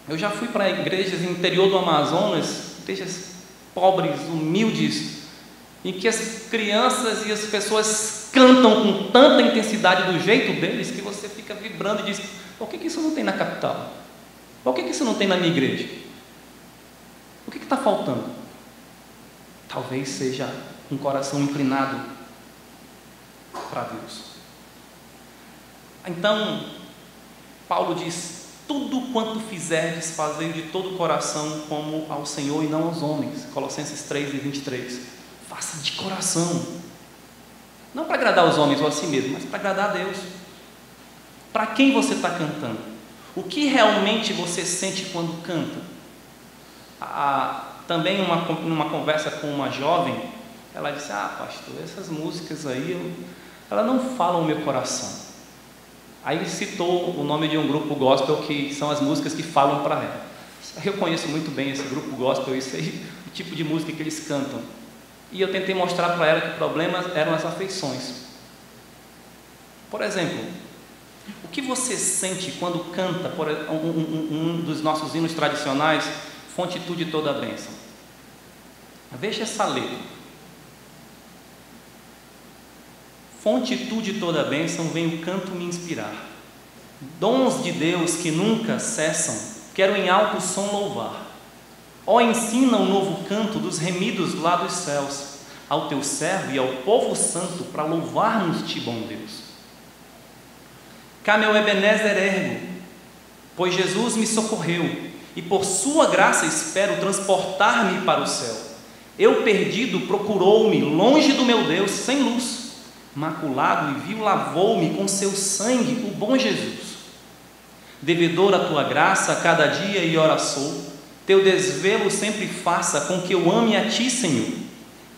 Eu já fui para igrejas no interior do Amazonas, igrejas pobres, humildes, em que as crianças e as pessoas cantam com tanta intensidade do jeito deles, que você fica vibrando e diz: por que isso não tem na capital? Por que isso não tem na minha igreja? O que está faltando? Talvez seja um coração inclinado para Deus. Então, Paulo diz: tudo quanto fizerdes, fazei de todo o coração como ao Senhor e não aos homens. Colossenses 3:23. Faça de coração. Não para agradar os homens ou a si mesmo, mas para agradar a Deus. Para quem você está cantando? O que realmente você sente quando canta? Também numa conversa com uma jovem, ela disse: pastor, essas músicas aí, elas não falam o meu coração. Aí citou o nome de um grupo gospel que são as músicas que falam para ela. Eu conheço muito bem esse grupo gospel, isso aí, o tipo de música que eles cantam. E eu tentei mostrar para ela que o problema eram as afeições. Por exemplo, o que você sente quando canta por um dos nossos hinos tradicionais, Fonte tu de toda a bênção? Veja essa letra. Fonte tu de toda a bênção, vem o canto me inspirar. Dons de Deus que nunca cessam, quero em alto som louvar. Ó, ensina o novo canto dos remidos lá dos céus, ao teu servo e ao povo santo, para louvarmos-te, bom Deus. Cá meu Ebenezer ergo, pois Jesus me socorreu, e por sua graça espero transportar-me para o céu. Eu perdido procurou-me, longe do meu Deus, sem luz. Maculado e vil lavou-me com seu sangue o bom Jesus. Devedor a tua graça, cada dia e hora sou. Teu desvelo sempre faça com que eu ame a ti, Senhor.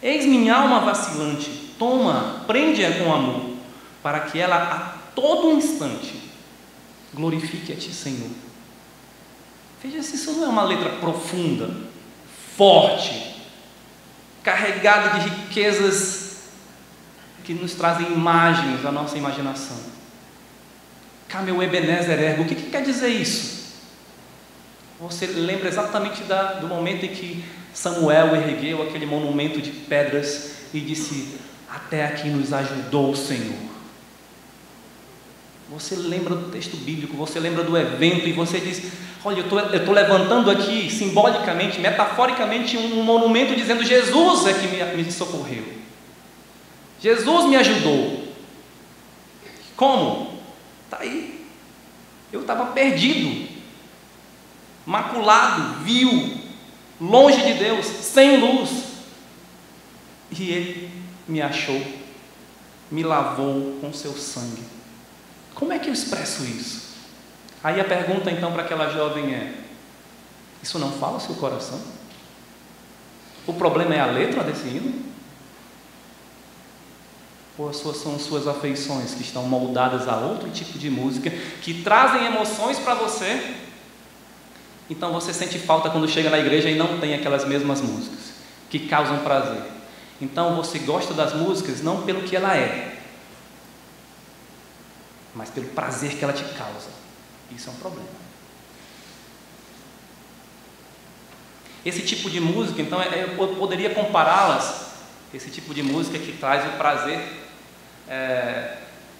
Eis minha alma vacilante, toma, prende-a com amor, para que ela a todo instante glorifique a ti, Senhor. Veja se isso não é uma letra profunda, forte, carregada de riquezas que nos trazem imagens da nossa imaginação. Cá meu Ebenezer ergo, o que quer dizer isso? Você lembra exatamente do momento em que Samuel ergueu aquele monumento de pedras e disse: até aqui nos ajudou o Senhor. Você lembra do texto bíblico, você lembra do evento e você diz: olha, eu estou levantando aqui simbolicamente, metaforicamente, um monumento dizendo: Jesus é que me socorreu. Jesus me ajudou. Como? Está aí. Eu estava perdido, maculado, vil, longe de Deus, sem luz. E Ele me achou, me lavou com seu sangue. Como é que eu expresso isso? Aí a pergunta então para aquela jovem é: isso não fala o seu coração? O problema é a letra desse hino? Ou são suas afeições que estão moldadas a outro tipo de música, que trazem emoções para você? Então você sente falta quando chega na igreja e não tem aquelas mesmas músicas que causam prazer. Então você gosta das músicas não pelo que ela é, mas pelo prazer que ela te causa. Isso é um problema. Esse tipo de música, então, eu poderia compará-las, esse tipo de música que traz o prazer,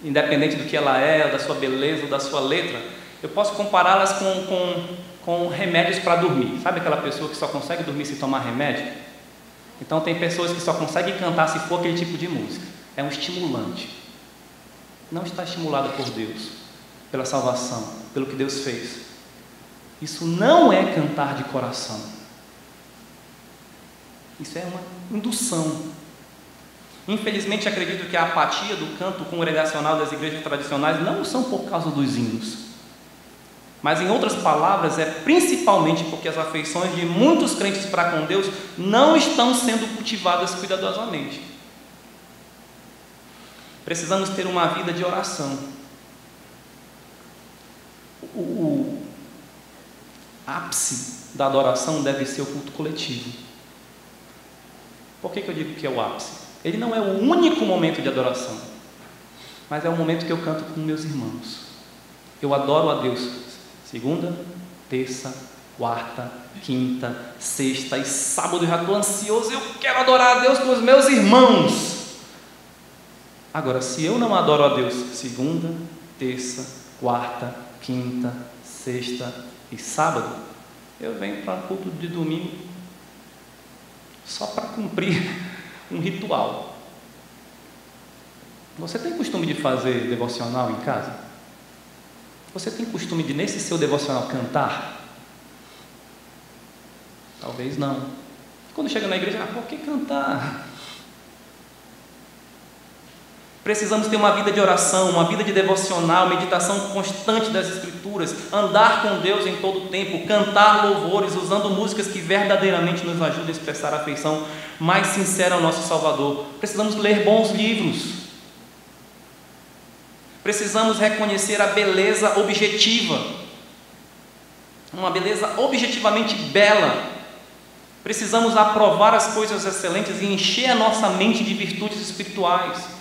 independente do que ela é, da sua beleza ou da sua letra, eu posso compará-las com remédios para dormir. Sabe aquela pessoa que só consegue dormir se tomar remédio? Então tem pessoas que só conseguem cantar se for aquele tipo de música. É um estimulante. Não está estimulada por Deus, pela salvação, pelo que Deus fez. Isso não é cantar de coração. Isso é uma indução. Infelizmente, acredito que a apatia do canto congregacional das igrejas tradicionais não são por causa dos hinos, mas, em outras palavras, é principalmente porque as afeições de muitos crentes para com Deus não estão sendo cultivadas cuidadosamente. Precisamos ter uma vida de oração. O ápice da adoração deve ser o culto coletivo. Por que eu digo que é o ápice? Ele não é o único momento de adoração, mas é o momento que eu canto com meus irmãos. Eu adoro a Deus segunda, terça, quarta, quinta, sexta e sábado. Eu já estou ansioso, eu quero adorar a Deus com os meus irmãos. Agora, se eu não adoro a Deus segunda, terça, quarta, quinta, sexta e sábado, eu venho para o culto de domingo só para cumprir um ritual. Você tem costume de fazer devocional em casa? Você tem costume de, nesse seu devocional, cantar? Talvez não. Quando chega na igreja, por que cantar? Precisamos ter uma vida de oração, uma vida de devocional, meditação constante das Escrituras, andar com Deus em todo o tempo, cantar louvores, usando músicas que verdadeiramente nos ajudem a expressar a afeição mais sincera ao nosso Salvador. Precisamos ler bons livros. Precisamos reconhecer a beleza objetiva, uma beleza objetivamente bela. Precisamos aprovar as coisas excelentes e encher a nossa mente de virtudes espirituais.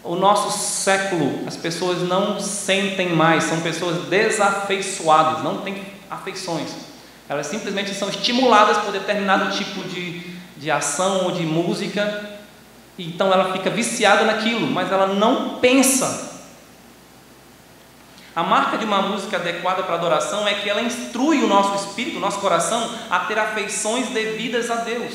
O nosso século, as pessoas não sentem mais, são pessoas desafeiçoadas, não têm afeições. Elas simplesmente são estimuladas por determinado tipo de ação ou de música, então ela fica viciada naquilo, mas ela não pensa. A marca de uma música adequada para adoração é que ela instrui o nosso espírito, o nosso coração, a ter afeições devidas a Deus.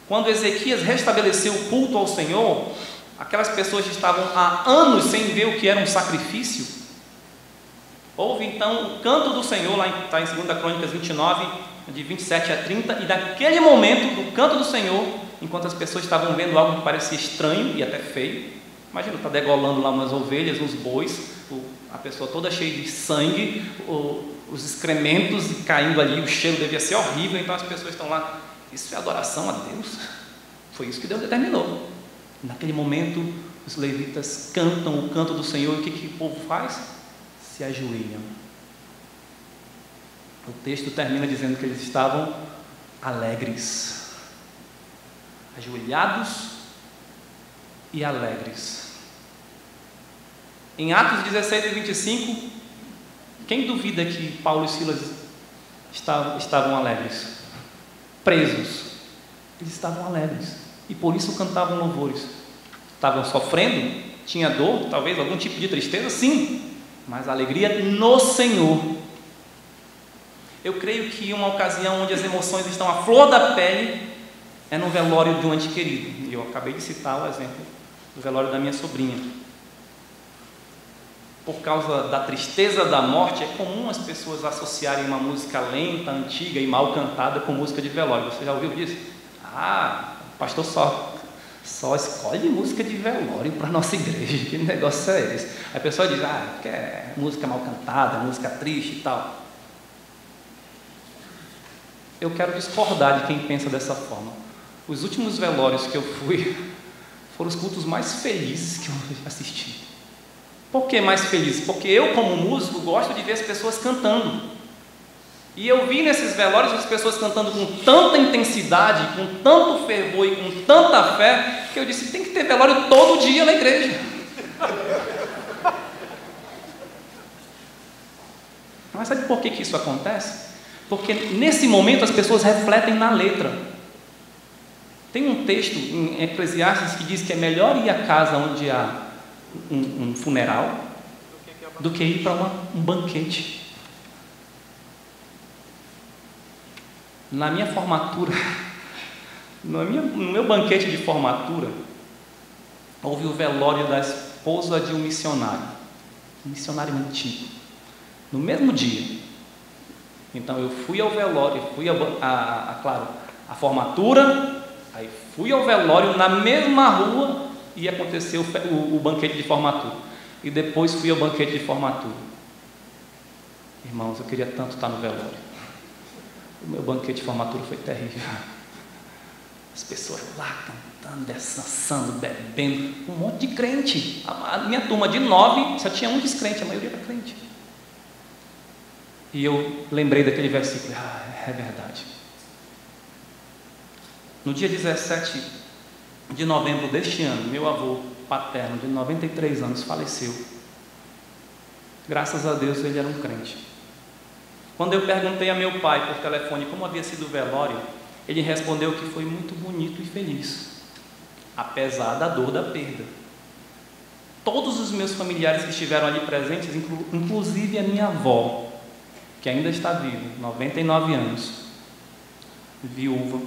Quando Ezequias restabeleceu o culto ao Senhor, aquelas pessoas que estavam há anos sem ver o que era um sacrifício, houve então o canto do Senhor, lá está em 2 Crônicas 29, de 27 a 30, e naquele momento do canto do Senhor, enquanto as pessoas estavam vendo algo que parecia estranho e até feio, imagina, está degolando lá umas ovelhas, uns bois, a pessoa toda cheia de sangue, os excrementos caindo ali, o cheiro devia ser horrível, então as pessoas estão lá. Isso é adoração a Deus? Foi isso que Deus determinou. Naquele momento, os levitas cantam o canto do Senhor, e o que o povo faz? Se ajoelham. O texto termina dizendo que eles estavam alegres, ajoelhados e alegres. Em Atos 16 e 25, quem duvida que Paulo e Silas estavam alegres? Presos, eles estavam alegres e por isso cantavam louvores. Estavam sofrendo, tinha dor, talvez algum tipo de tristeza, sim, mas alegria no Senhor. Eu creio que uma ocasião onde as emoções estão à flor da pele é no velório de um ente querido, e eu acabei de citar o exemplo do velório da minha sobrinha. Por causa da tristeza da morte, é comum as pessoas associarem uma música lenta, antiga e mal cantada com música de velório. Você já ouviu disso? O pastor só escolhe música de velório para a nossa igreja. Que negócio é esse? A pessoa diz, porque é música mal cantada, música triste e tal. Eu quero discordar de quem pensa dessa forma. Os últimos velórios que eu fui foram os cultos mais felizes que eu assisti. Por que mais feliz? Porque eu, como músico, gosto de ver as pessoas cantando. E eu vi nesses velórios as pessoas cantando com tanta intensidade, com tanto fervor e com tanta fé, que eu disse, tem que ter velório todo dia na igreja. Mas sabe por que isso acontece? Porque nesse momento as pessoas refletem na letra. Tem um texto em Eclesiastes que diz que é melhor ir à casa onde há um funeral do que ir para um banquete. Na minha formatura, no meu banquete de formatura, houve o velório da esposa de um missionário antigo. No mesmo dia, Então eu fui ao velório, fui claro, a formatura, aí fui ao velório na mesma rua e aconteceu o banquete de formatura. E depois fui ao banquete de formatura. Irmãos, eu queria tanto estar no velório. O meu banquete de formatura foi terrível. As pessoas lá cantando, dançando, bebendo, um monte de crente. A minha turma de 9 só tinha um descrente, a maioria era crente. E eu lembrei daquele versículo, é verdade. No dia 17 de novembro deste ano, meu avô paterno, de 93 anos, faleceu. Graças a Deus ele era um crente. Quando eu perguntei a meu pai por telefone como havia sido o velório, ele respondeu que foi muito bonito e feliz, apesar da dor da perda. Todos os meus familiares que estiveram ali presentes, inclusive a minha avó, que ainda está viva, 99 anos, viúva,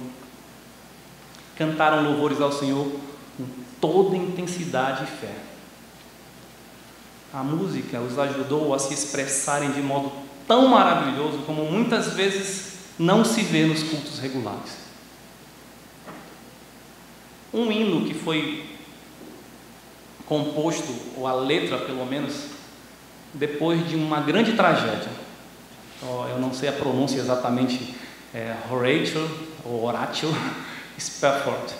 cantaram louvores ao Senhor com toda intensidade e fé. A música os ajudou a se expressarem de modo tão maravilhoso como muitas vezes não se vê nos cultos regulares. Um hino que foi composto, ou a letra pelo menos, depois de uma grande tragédia. Eu não sei a pronúncia exatamente, Horatio Spafford.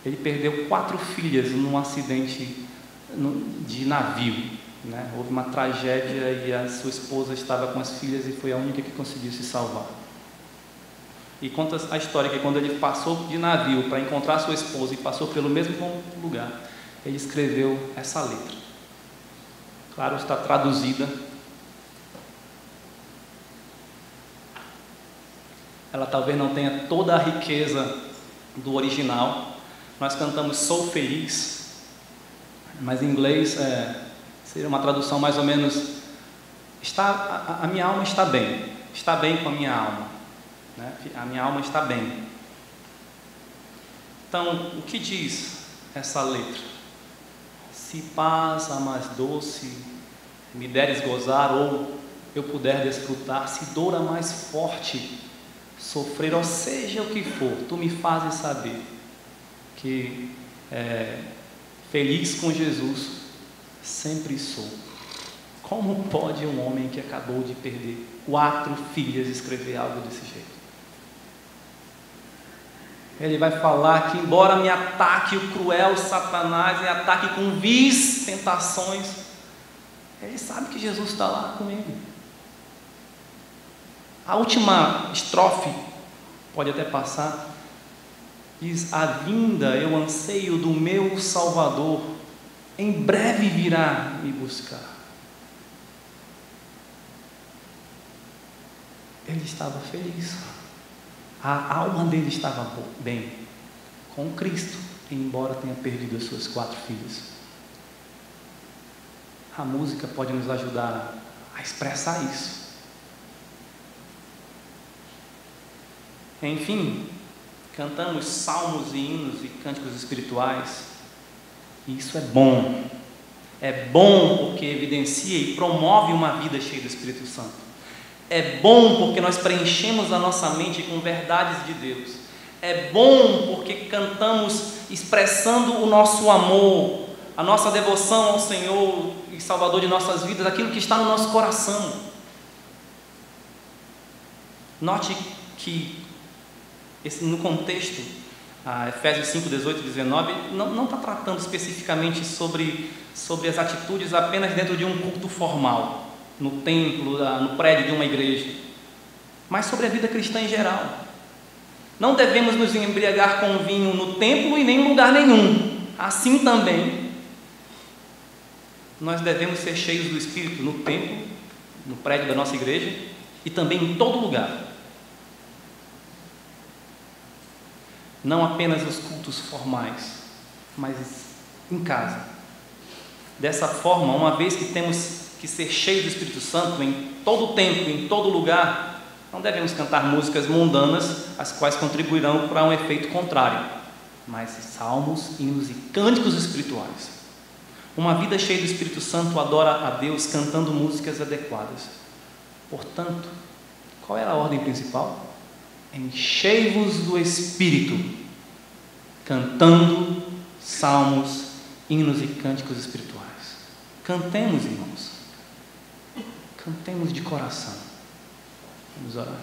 Ele perdeu 4 filhas num acidente de navio, né? Houve uma tragédia e a sua esposa estava com as filhas e foi a única que conseguiu se salvar. E conta a história que quando ele passou de navio para encontrar sua esposa e passou pelo mesmo lugar, ele escreveu essa letra. Claro, está traduzida. Ela talvez não tenha toda a riqueza do original. Nós cantamos Sou Feliz, mas em inglês seria uma tradução mais ou menos: a minha alma está bem com a minha alma, né? A minha alma está bem. Então, o que diz essa letra? Se paz a mais doce me deres gozar, ou eu puder desfrutar, se dor a mais forte sofrer, ou seja o que for, tu me fazes saber que feliz com Jesus sempre sou. Como pode um homem que acabou de perder 4 filhas escrever algo desse jeito? Ele vai falar que embora me ataque o cruel Satanás, me ataque com vis tentações, ele sabe que Jesus está lá com ele. A última estrofe, pode até passar, diz: a vinda eu anseio do meu Salvador, em breve virá me buscar. Ele estava feliz, a alma dele estava bem com Cristo, embora tenha perdido as suas 4 filhas. A música pode nos ajudar a expressar isso. Enfim, cantamos salmos e hinos e cânticos espirituais, e isso é bom. É bom porque evidencia e promove uma vida cheia do Espírito Santo. É bom porque nós preenchemos a nossa mente com verdades de Deus. É bom porque cantamos expressando o nosso amor, a nossa devoção ao Senhor e Salvador de nossas vidas, aquilo que está no nosso coração. Note que no contexto, Efésios 5, 18 e 19, não está tratando especificamente sobre as atitudes apenas dentro de um culto formal, no templo, no prédio de uma igreja, mas sobre a vida cristã em geral. Não devemos nos embriagar com vinho no templo e nem em lugar nenhum. Assim também, nós devemos ser cheios do Espírito no templo, no prédio da nossa igreja e também em todo lugar. Não apenas os cultos formais, mas em casa. Dessa forma, uma vez que temos que ser cheios do Espírito Santo em todo o tempo, em todo lugar, não devemos cantar músicas mundanas, as quais contribuirão para um efeito contrário, mas salmos, hinos e cânticos espirituais. Uma vida cheia do Espírito Santo adora a Deus cantando músicas adequadas. Portanto, Qual era a ordem principal? Enchei-vos do Espírito, cantando salmos, hinos e cânticos espirituais. Cantemos, irmãos. Cantemos de coração. Vamos orar.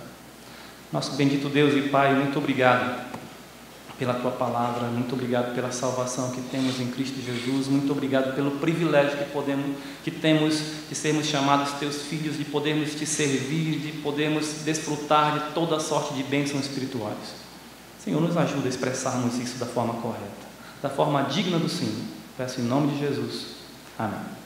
Nosso bendito Deus e Pai, muito obrigado pela Tua palavra, muito obrigado pela salvação que temos em Cristo Jesus, muito obrigado pelo privilégio que temos de sermos chamados Teus filhos, de podermos Te servir, de podermos desfrutar de toda sorte de bênçãos espirituais. Senhor, nos ajuda a expressarmos isso da forma correta, da forma digna do Senhor. Peço em nome de Jesus. Amém.